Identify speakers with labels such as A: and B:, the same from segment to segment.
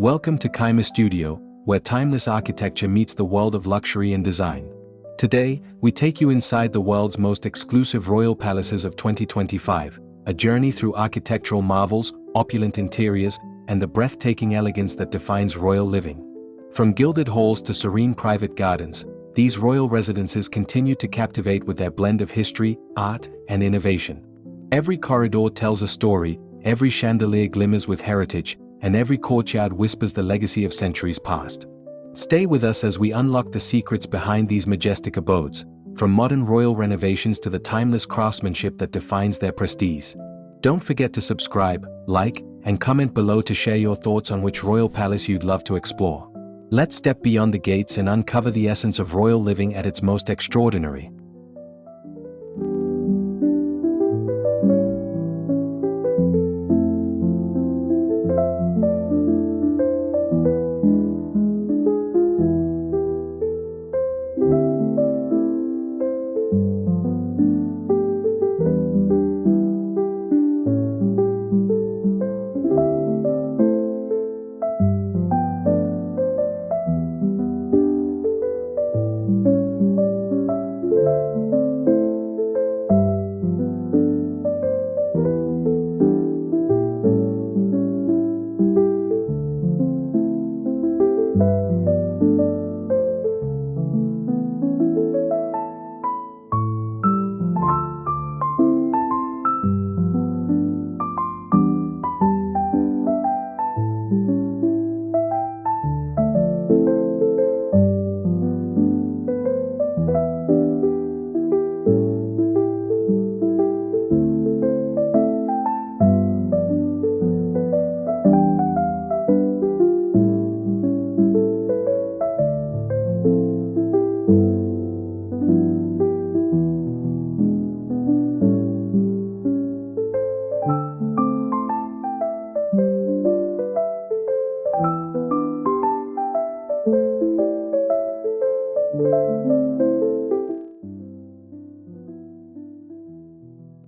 A: Welcome to Kaima Studio, where timeless architecture meets the world of luxury and design. Today, we take you inside the world's most exclusive royal palaces of 2025, a journey through architectural marvels, opulent interiors, and the breathtaking elegance that defines royal living. From gilded halls to serene private gardens, these royal residences continue to captivate with their blend of history, art, and innovation. Every corridor tells a story, every chandelier glimmers with heritage, and every courtyard whispers the legacy of centuries past. Stay with us as we unlock the secrets behind these majestic abodes, from modern royal renovations to the timeless craftsmanship that defines their prestige. Don't forget to subscribe, like, and comment below to share your thoughts on which royal palace you'd love to explore. Let's step beyond the gates and uncover the essence of royal living at its most extraordinary.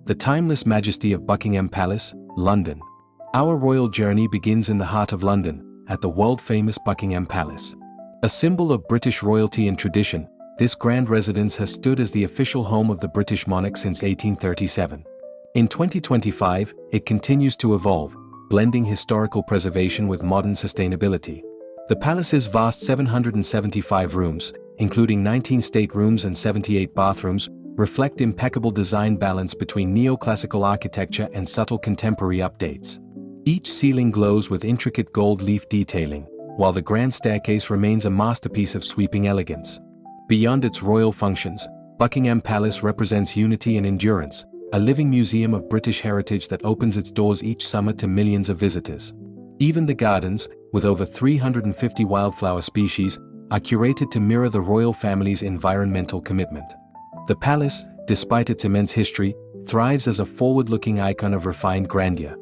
A: The timeless majesty of Buckingham Palace, London. Our royal journey begins in the heart of London, at the world-famous Buckingham Palace. A symbol of British royalty and tradition, this grand residence has stood as the official home of the British monarch since 1837. In 2025, it continues to evolve, blending historical preservation with modern sustainability. The palace's vast 775 rooms, including 19 staterooms and 78 bathrooms, reflect impeccable design balance between neoclassical architecture and subtle contemporary updates. Each ceiling glows with intricate gold leaf detailing, while the grand staircase remains a masterpiece of sweeping elegance. Beyond its royal functions, Buckingham Palace represents unity and endurance, a living museum of British heritage that opens its doors each summer to millions of visitors. Even the gardens, with over 350 wildflower species, are curated to mirror the royal family's environmental commitment. The palace, despite its immense history, thrives as a forward-looking icon of refined grandeur.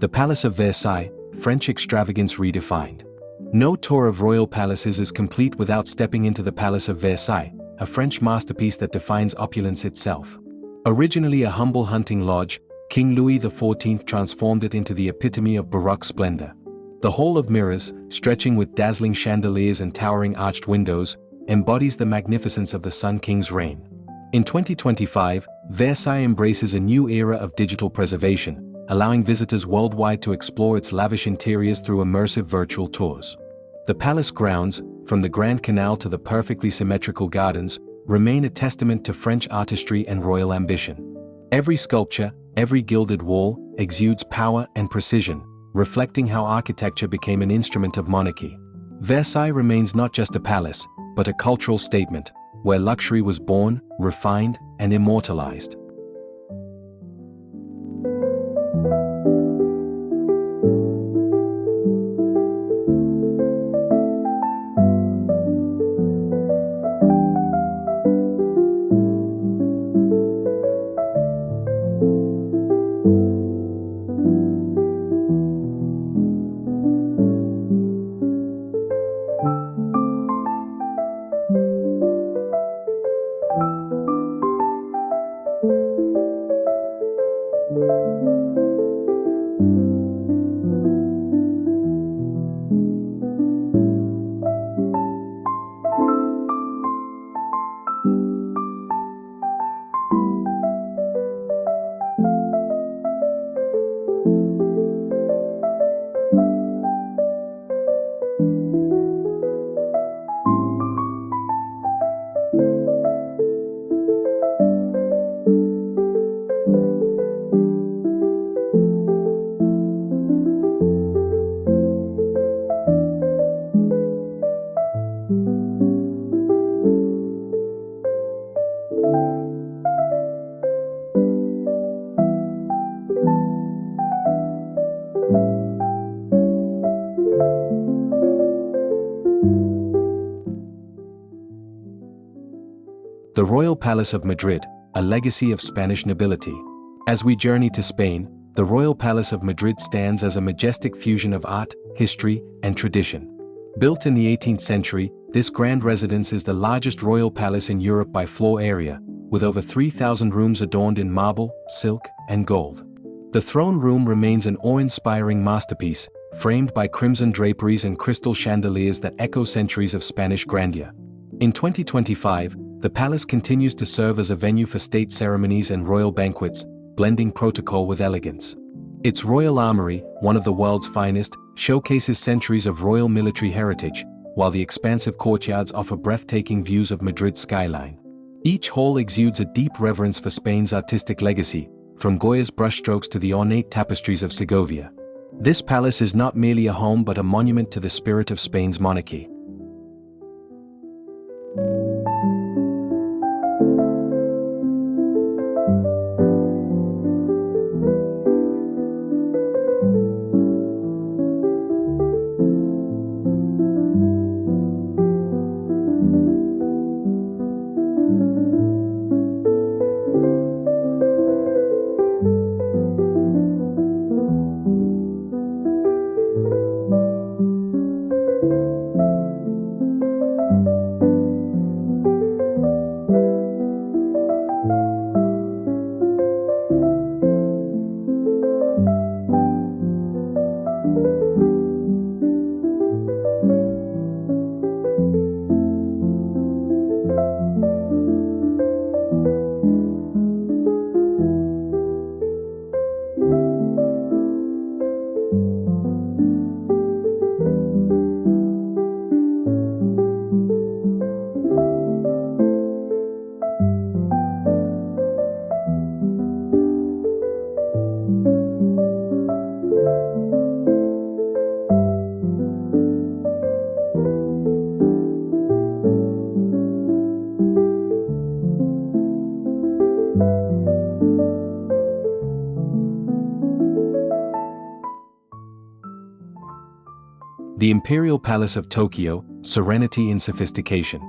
A: The Palace of Versailles, French Extravagance Redefined. No tour of royal palaces is complete without stepping into the Palace of Versailles, a French masterpiece that defines opulence itself. Originally a humble hunting lodge, King Louis XIV transformed it into the epitome of Baroque splendor. The Hall of Mirrors, stretching with dazzling chandeliers and towering arched windows, embodies the magnificence of the Sun King's reign. In 2025, Versailles embraces a new era of digital preservation, allowing visitors worldwide to explore its lavish interiors through immersive virtual tours. The palace grounds, from the Grand Canal to the perfectly symmetrical gardens, remain a testament to French artistry and royal ambition. Every sculpture, every gilded wall, exudes power and precision, reflecting how architecture became an instrument of monarchy. Versailles remains not just a palace, but a cultural statement, where luxury was born, refined, and immortalized. The Royal Palace of Madrid, a legacy of Spanish nobility. As we journey to Spain, the Royal Palace of Madrid stands as a majestic fusion of art, history, and tradition. Built in the 18th century, this grand residence is the largest royal palace in Europe by floor area, with over 3,000 rooms adorned in marble, silk, and gold. The throne room remains an awe-inspiring masterpiece, framed by crimson draperies and crystal chandeliers that echo centuries of Spanish grandeur. In 2025, the palace continues to serve as a venue for state ceremonies and royal banquets, blending protocol with elegance. Its royal armory, one of the world's finest, showcases centuries of royal military heritage, while the expansive courtyards offer breathtaking views of Madrid's skyline. Each hall exudes a deep reverence for Spain's artistic legacy, from Goya's brushstrokes to the ornate tapestries of Segovia. This palace is not merely a home but a monument to the spirit of Spain's monarchy. The Imperial Palace of Tokyo, Serenity in Sophistication.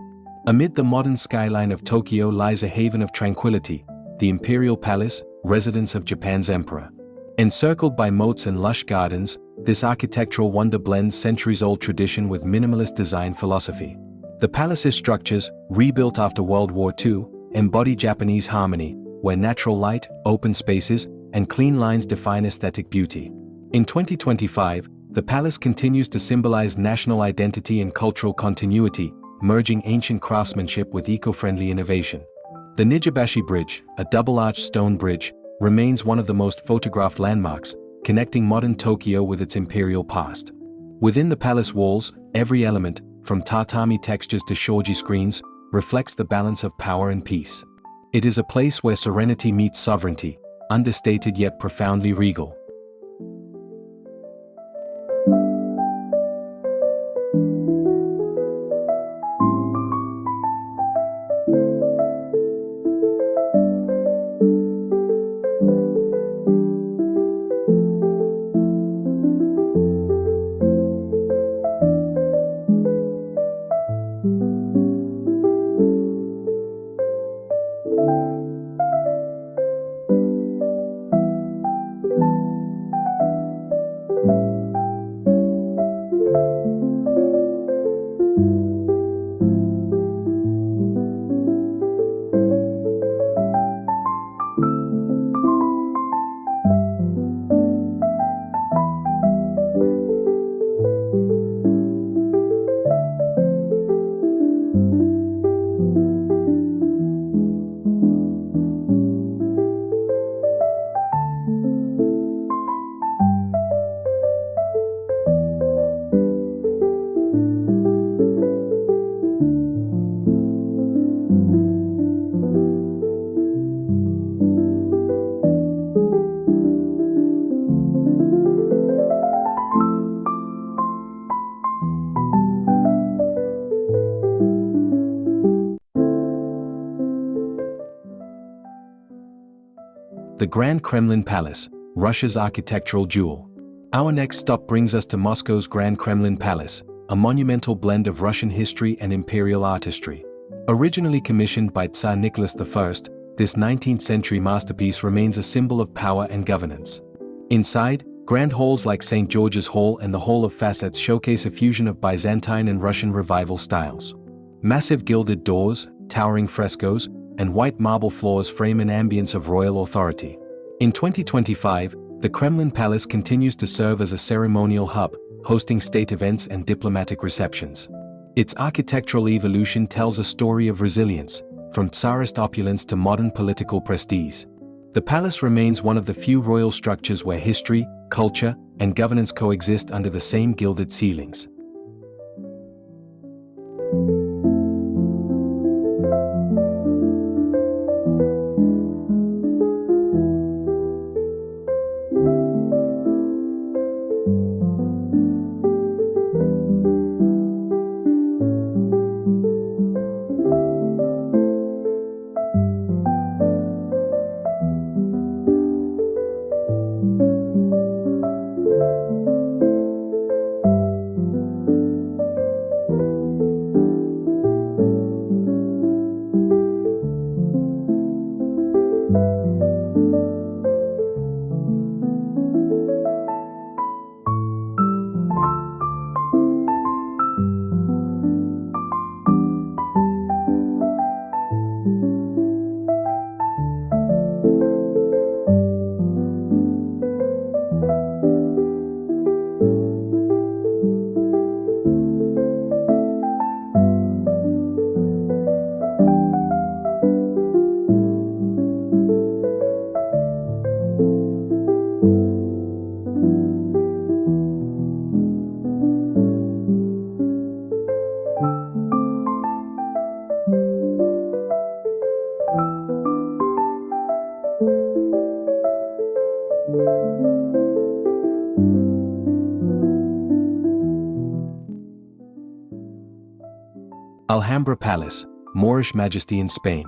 A: Amid the modern skyline of Tokyo lies a haven of tranquility, the Imperial Palace, residence of Japan's emperor. Encircled by moats and lush gardens, this architectural wonder blends centuries-old tradition with minimalist design philosophy. The palace's structures, rebuilt after World War II, embody Japanese harmony, where natural light, open spaces, and clean lines define aesthetic beauty. In 2025, the palace continues to symbolize national identity and cultural continuity, merging ancient craftsmanship with eco-friendly innovation. The Nijibashi Bridge, a double-arched stone bridge, remains one of the most photographed landmarks, connecting modern Tokyo with its imperial past. Within the palace walls, every element, from tatami textures to shoji screens, reflects the balance of power and peace. It is a place where serenity meets sovereignty, understated yet profoundly regal. The Grand Kremlin Palace, Russia's architectural jewel. Our next stop brings us to Moscow's Grand Kremlin Palace, a monumental blend of Russian history and imperial artistry. Originally commissioned by Tsar Nicholas I, this 19th-century masterpiece remains a symbol of power and governance. Inside, grand halls like St. George's Hall and the Hall of Facets showcase a fusion of Byzantine and Russian Revival styles. Massive gilded doors, towering frescoes, and white marble floors frame an ambience of royal authority. In 2025, the Kremlin Palace continues to serve as a ceremonial hub, hosting state events and diplomatic receptions. Its architectural evolution tells a story of resilience, from Tsarist opulence to modern political prestige. The palace remains one of the few royal structures where history, culture, and governance coexist under the same gilded ceilings. Alhambra Palace, Moorish Majesty in Spain.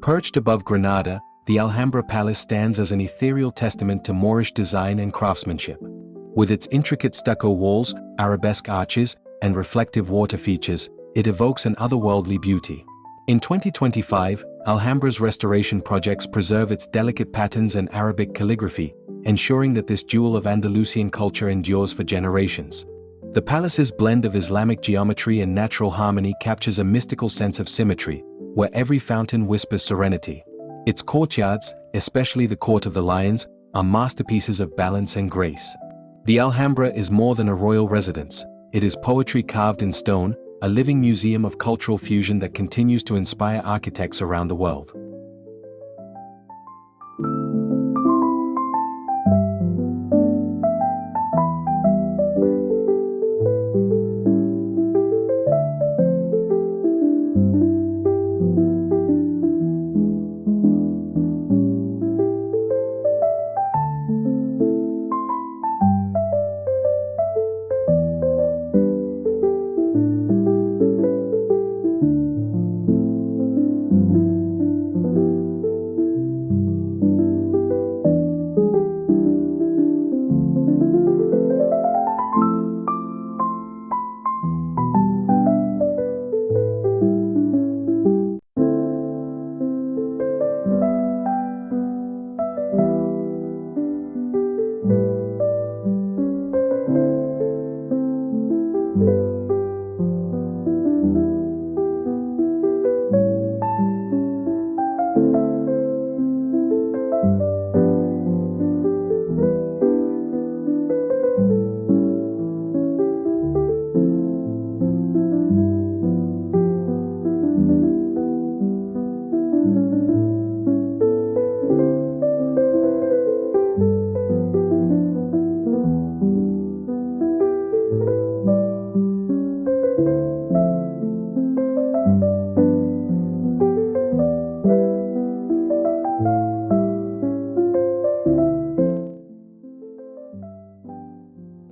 A: Perched above Granada, the Alhambra Palace stands as an ethereal testament to Moorish design and craftsmanship. With its intricate stucco walls, arabesque arches, and reflective water features, it evokes an otherworldly beauty. In 2025, Alhambra's restoration projects preserve its delicate patterns and Arabic calligraphy, ensuring that this jewel of Andalusian culture endures for generations. The palace's blend of Islamic geometry and natural harmony captures a mystical sense of symmetry, where every fountain whispers serenity. Its courtyards, especially the Court of the Lions, are masterpieces of balance and grace. The Alhambra is more than a royal residence. It is poetry carved in stone, a living museum of cultural fusion that continues to inspire architects around the world.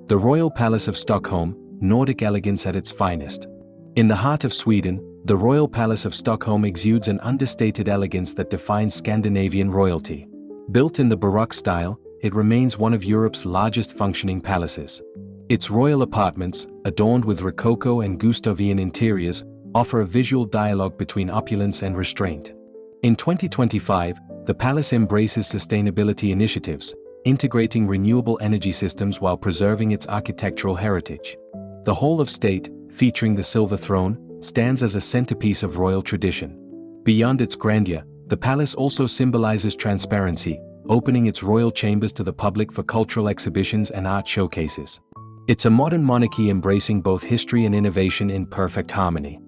A: The Royal Palace of Stockholm, Nordic elegance at its finest. In the heart of Sweden, the Royal Palace of Stockholm exudes an understated elegance that defines Scandinavian royalty. Built in the Baroque style, it remains one of Europe's largest functioning palaces. Its royal apartments, adorned with Rococo and Gustavian interiors, offer a visual dialogue between opulence and restraint. In 2025, the palace embraces sustainability initiatives, integrating renewable energy systems while preserving its architectural heritage. The Hall of State, featuring the silver throne, stands as a centerpiece of royal tradition. Beyond its grandeur, the palace also symbolizes transparency, opening its royal chambers to the public for cultural exhibitions and art showcases. It's a modern monarchy embracing both history and innovation in perfect harmony.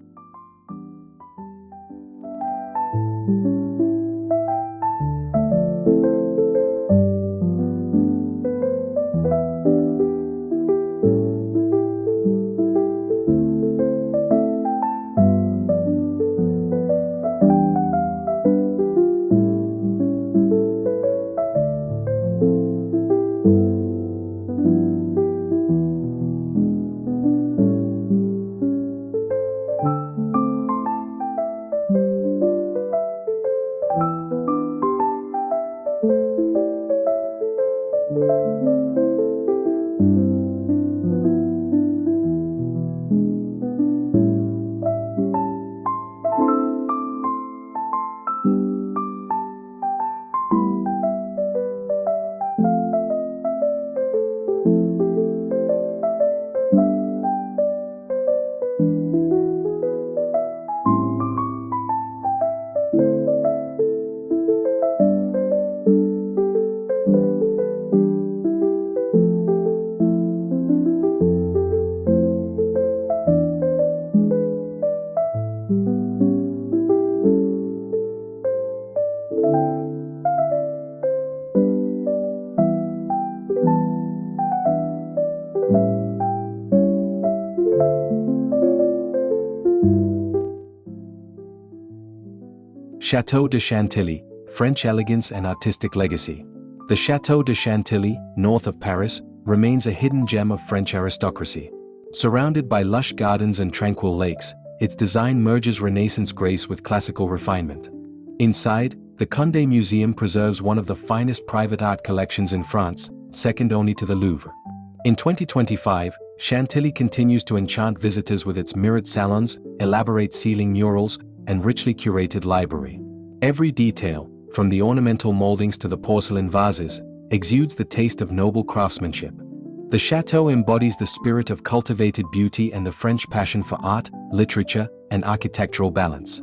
A: Château de Chantilly, French elegance and artistic legacy. The Château de Chantilly, north of Paris, remains a hidden gem of French aristocracy. Surrounded by lush gardens and tranquil lakes, its design merges Renaissance grace with classical refinement. Inside, the Condé Museum preserves one of the finest private art collections in France, second only to the Louvre. In 2025, Chantilly continues to enchant visitors with its mirrored salons, elaborate ceiling murals, and richly curated library. Every detail, from the ornamental moldings to the porcelain vases, exudes the taste of noble craftsmanship. The chateau embodies the spirit of cultivated beauty and the French passion for art, literature, and architectural balance.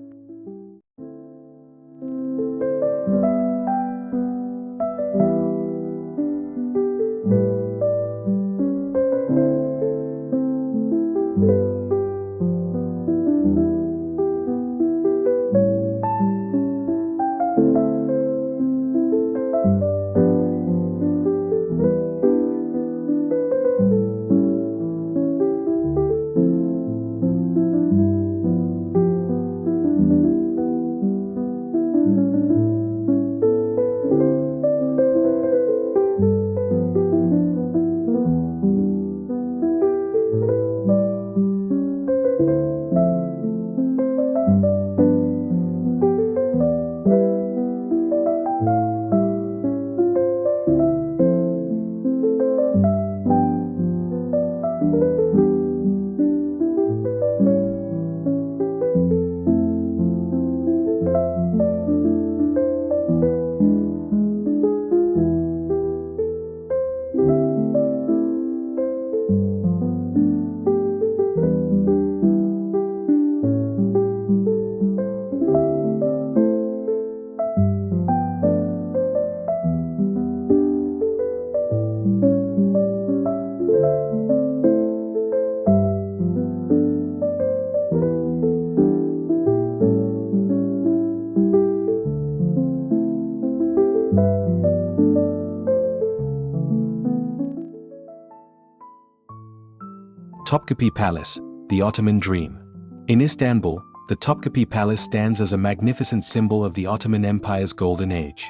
A: Topkapi Palace, the Ottoman dream. In Istanbul, the Topkapi Palace stands as a magnificent symbol of the Ottoman Empire's golden age.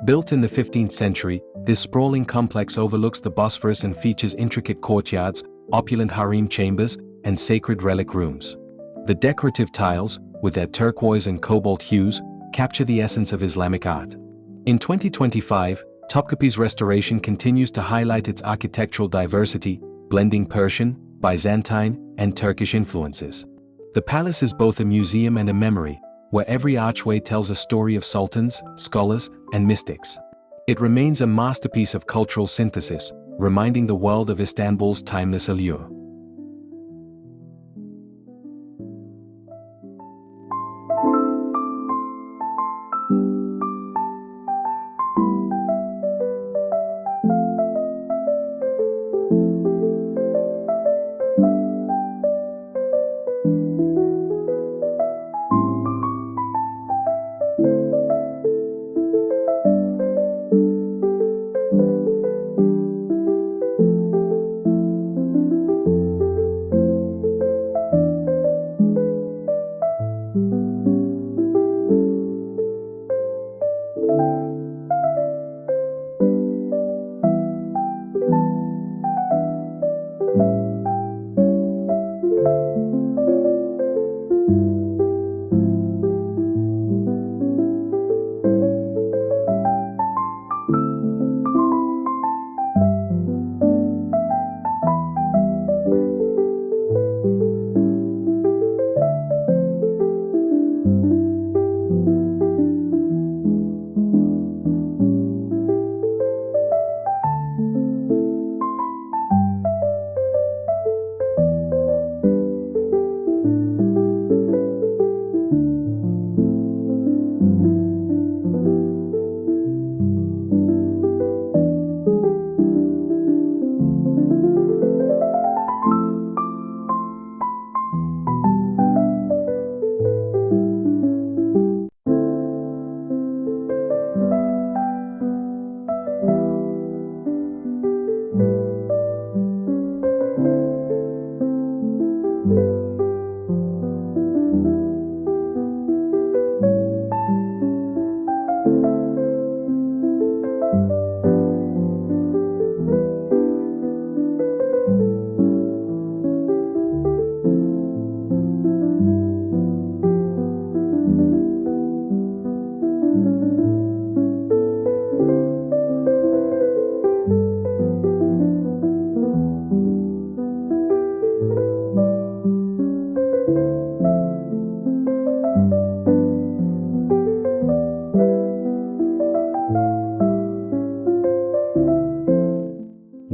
A: Built in the 15th century, this sprawling complex overlooks the Bosphorus and features intricate courtyards, opulent harem chambers, and sacred relic rooms. The decorative tiles, with their turquoise and cobalt hues, capture the essence of Islamic art. In 2025, Topkapi's restoration continues to highlight its architectural diversity, blending Persian, Byzantine, and Turkish influences. The palace is both a museum and a memory, where every archway tells a story of sultans, scholars, and mystics. It remains a masterpiece of cultural synthesis, reminding the world of Istanbul's timeless allure.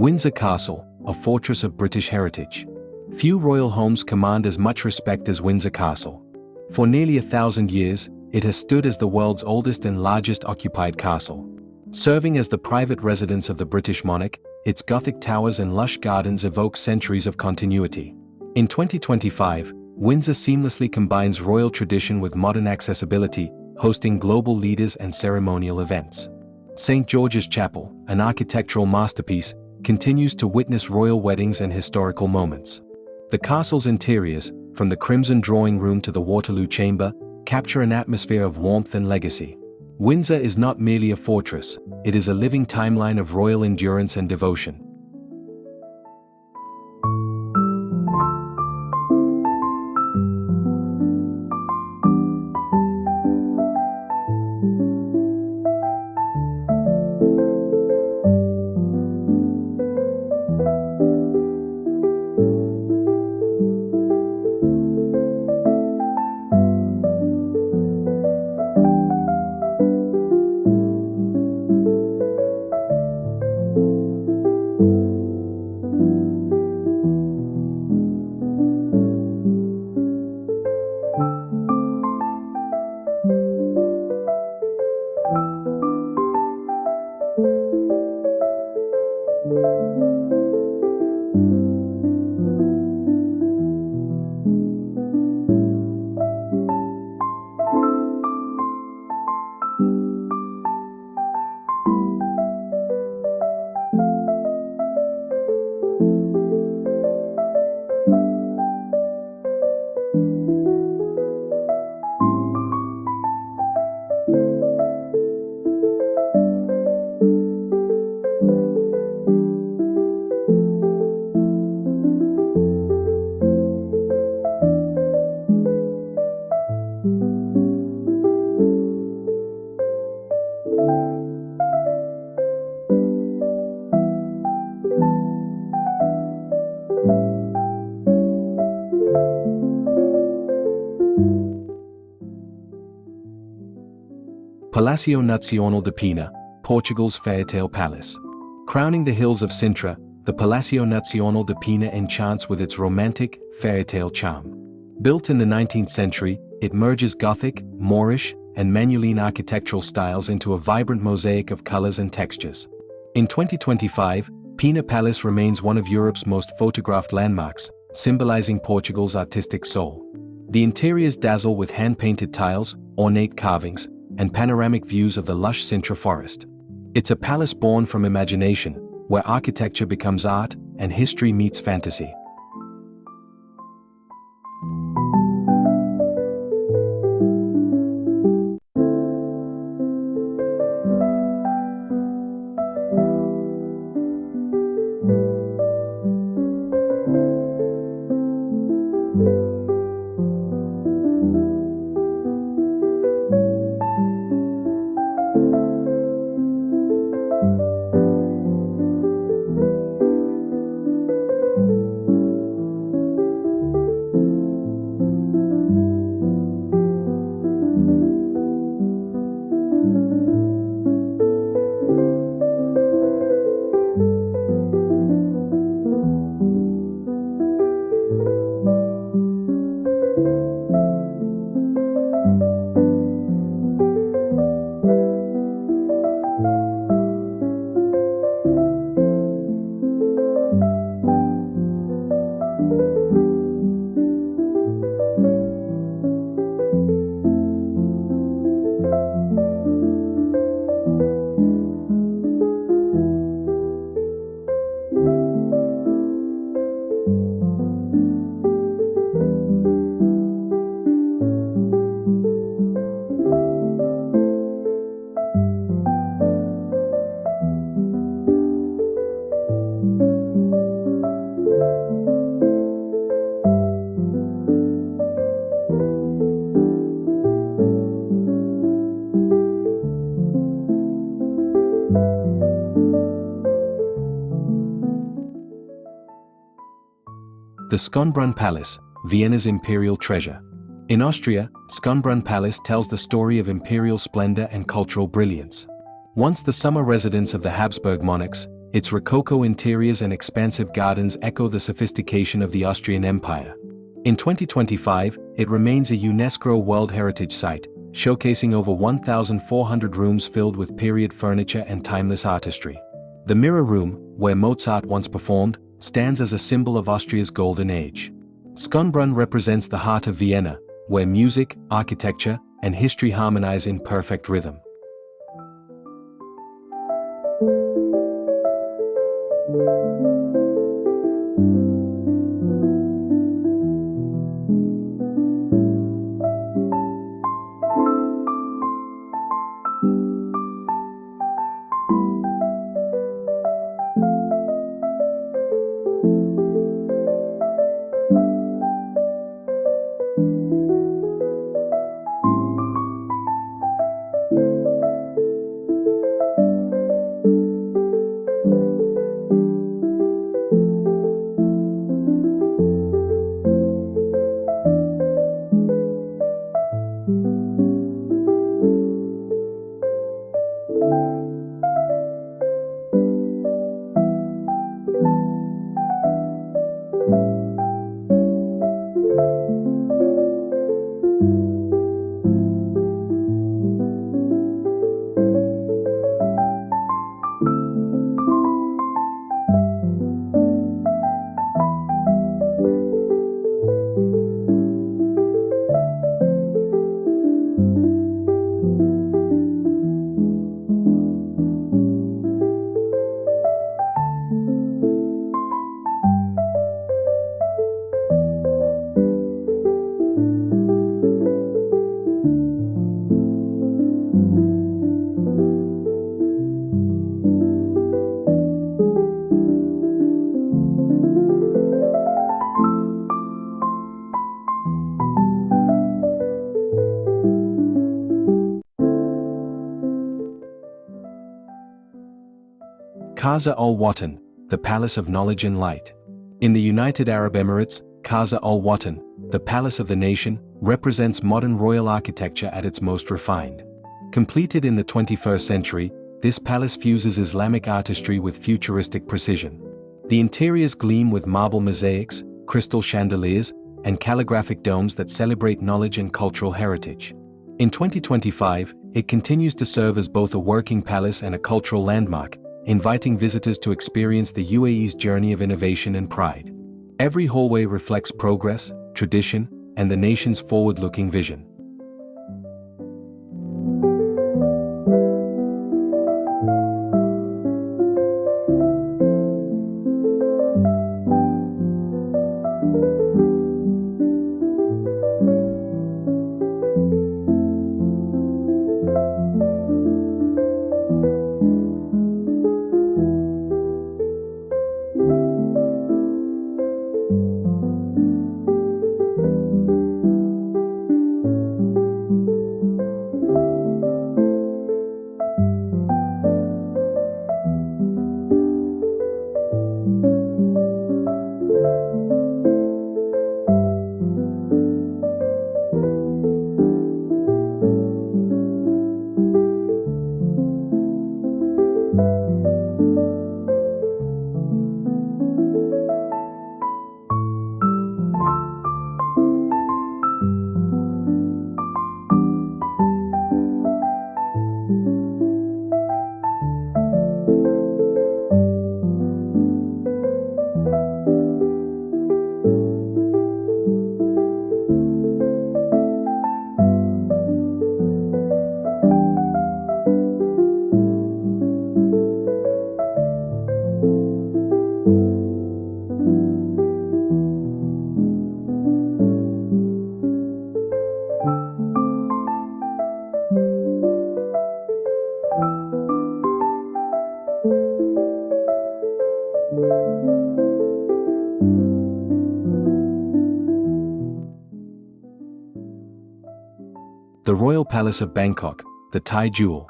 A: Windsor Castle, a fortress of British heritage. Few royal homes command as much respect as Windsor Castle. For nearly 1,000 years, it has stood as the world's oldest and largest occupied castle. Serving as the private residence of the British monarch, its Gothic towers and lush gardens evoke centuries of continuity. In 2025, Windsor seamlessly combines royal tradition with modern accessibility, hosting global leaders and ceremonial events. St. George's Chapel, an architectural masterpiece, continues to witness royal weddings and historical moments. The castle's interiors, from the Crimson Drawing Room to the Waterloo Chamber, capture an atmosphere of warmth and legacy. Windsor is not merely a fortress, it is a living timeline of royal endurance and devotion. Palácio Nacional de Pena, Portugal's Fairytale Palace. Crowning the hills of Sintra, the Palácio Nacional de Pena enchants with its romantic, fairytale charm. Built in the 19th century, it merges Gothic, Moorish, and Manueline architectural styles into a vibrant mosaic of colors and textures. In 2025, Pena Palace remains one of Europe's most photographed landmarks, symbolizing Portugal's artistic soul. The interiors dazzle with hand-painted tiles, ornate carvings, and panoramic views of the lush Sintra forest. It's a palace born from imagination, where architecture becomes art and history meets fantasy. The Schönbrunn Palace, Vienna's imperial treasure. In Austria, Schönbrunn Palace tells the story of imperial splendor and cultural brilliance. Once the summer residence of the Habsburg monarchs, its rococo interiors and expansive gardens echo the sophistication of the Austrian Empire. In 2025, it remains a UNESCO World Heritage Site, showcasing over 1,400 rooms filled with period furniture and timeless artistry. The Mirror Room, where Mozart once performed, stands as a symbol of Austria's golden age. Schönbrunn represents the heart of Vienna, where music, architecture, and history harmonize in perfect rhythm. Qasr al Watan, the Palace of Knowledge and Light. In the United Arab Emirates, Qasr al Watan, the Palace of the Nation, represents modern royal architecture at its most refined. Completed in the 21st century, this palace fuses Islamic artistry with futuristic precision. The interiors gleam with marble mosaics, crystal chandeliers, and calligraphic domes that celebrate knowledge and cultural heritage. In 2025, it continues to serve as both a working palace and a cultural landmark, inviting visitors to experience the UAE's journey of innovation and pride. Every hallway reflects progress, tradition, and the nation's forward-looking vision. The Royal Palace of Bangkok, the Thai Jewel.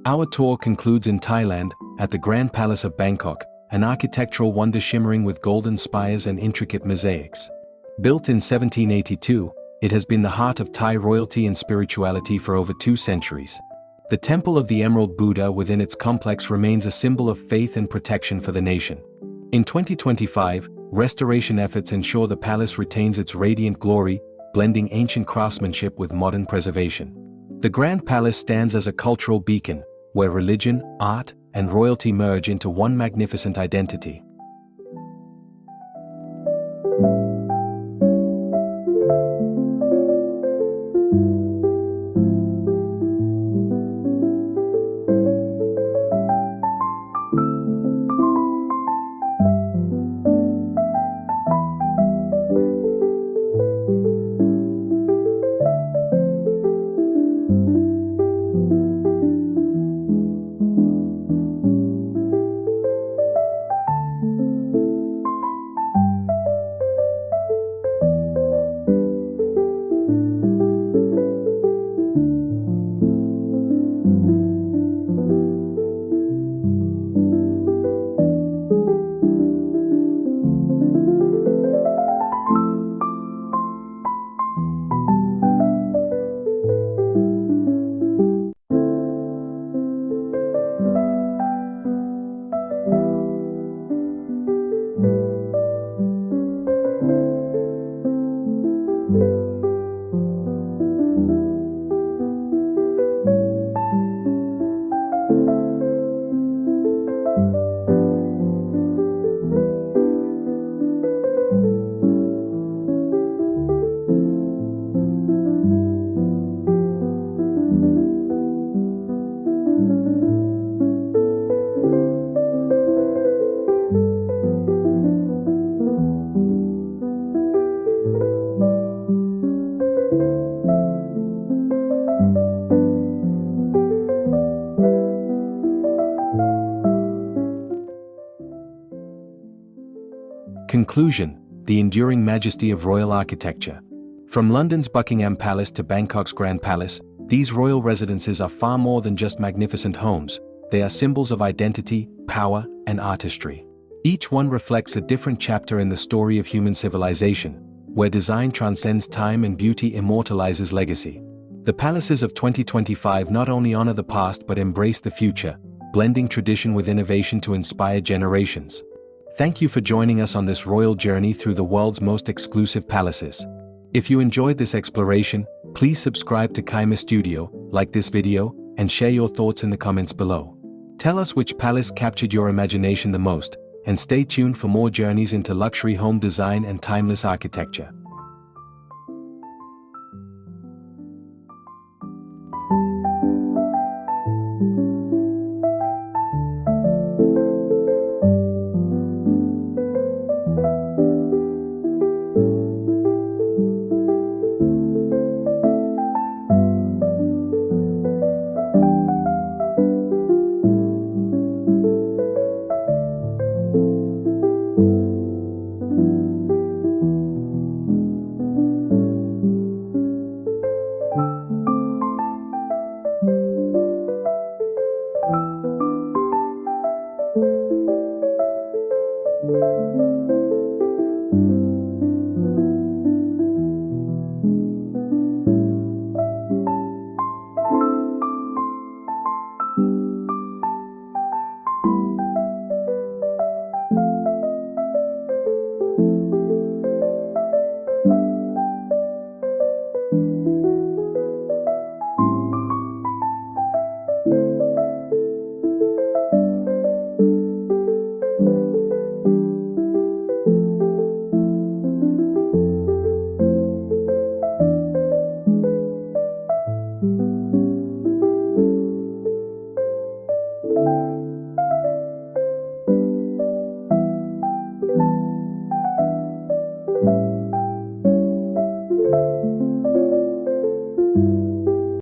A: Our tour concludes in Thailand, at the Grand Palace of Bangkok, an architectural wonder shimmering with golden spires and intricate mosaics. Built in 1782, it has been the heart of Thai royalty and spirituality for over 2 centuries. The Temple of the Emerald Buddha within its complex remains a symbol of faith and protection for the nation. In 2025, restoration efforts ensure the palace retains its radiant glory, blending ancient craftsmanship with modern preservation. The Grand Palace stands as a cultural beacon, where religion, art, and royalty merge into one magnificent identity. Conclusion: the enduring majesty of royal architecture. From London's Buckingham Palace to Bangkok's Grand Palace, these royal residences are far more than just magnificent homes. They are symbols of identity, power, and artistry. Each one reflects a different chapter in the story of human civilization, where design transcends time and beauty immortalizes legacy. The palaces of 2025 not only honor the past but embrace the future, blending tradition with innovation to inspire generations. Thank you for joining us on this royal journey through the world's most exclusive palaces. If you enjoyed this exploration, please subscribe to Kaima Studio, like this video, and share your thoughts in the comments below. Tell us which palace captured your imagination the most, and stay tuned for more journeys into luxury home design and timeless architecture.